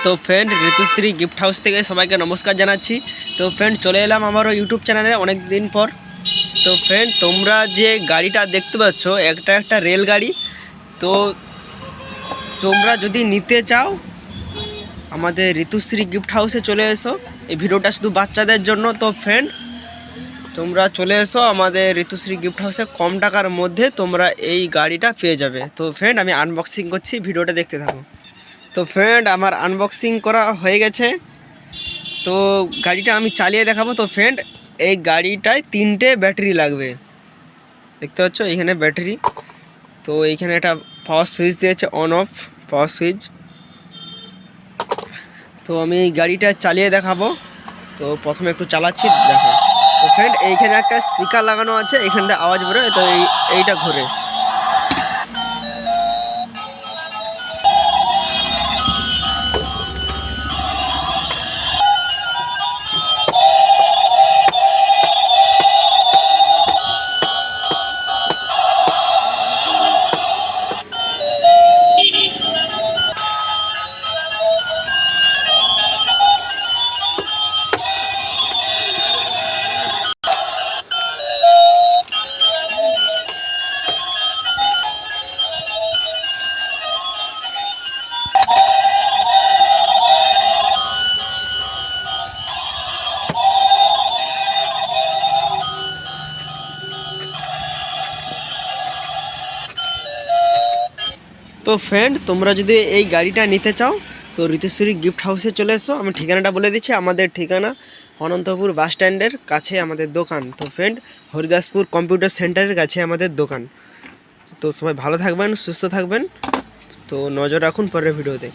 তো friend Ritushree gift house থেকে সবাইকে নমস্কার জানাচ্ছি। তো ফ্রেন্ড চলে এলাম আমারও ইউটিউব চ্যানেলে অনেক দিন পর। তো ফ্রেন্ড তোমরা যে গাড়িটা দেখতে পাচ্ছ একটা রেলগাড়ি। তো তোমরা যদি নিতে চাও আমাদের ঋতুশ্রী গিফট হাউসে চলে এসো। এই ভিডিওটা শুধু বাচ্চাদের জন্য। তো ফ্রেন্ড তোমরা চলে এসো আমাদের ঋতুশ্রী গিফট হাউসে, কম টাকার মধ্যে তোমরা এই গাড়িটা পেয়ে যাবে। তো ফ্রেন্ড আমি আনবক্সিং করছি, ভিডিওটা দেখতে থাকো। তো ফ্রেন্ড আমার আনবক্সিং করা হয়ে গেছে। তো গাড়িটা আমি চালিয়ে দেখাবো। তো ফ্রেন্ড এই গাড়িটায় 3টে ব্যাটারি লাগবে, দেখতে পাচ্ছ এখানে ব্যাটারি। তো এইখানে একটা পাওয়ার সুইচ দিয়েছে, অন অফ পাওয়ার সুইচ। তো আমি এই গাড়িটা চালিয়ে দেখাবো। তো প্রথমে একটু চালাচ্ছি, দেখো। তো ফ্রেন্ড এইখানে একটা স্পিকার লাগানো আছে, এখানটা আওয়াজ বেরোয়। তো এইটা ঘুরে। তো ফ্রেন্ড তোমরা যদি এই গাড়িটা নিতে চাও তো ঋতুশ্রী গিফট হাউসে চলে এসো। আমি ঠিকানাটা বলে দিচ্ছি। আমাদের ঠিকানা অনন্তপুর বাস স্ট্যান্ডের কাছে আমাদের দোকান। তো ফ্রেন্ড হরিদাসপুর কম্পিউটার সেন্টারের কাছে আমাদের দোকান। তো সবাই ভালো থাকবেন, সুস্থ থাকবেন। তো নজর রাখুন পরের ভিডিওতে।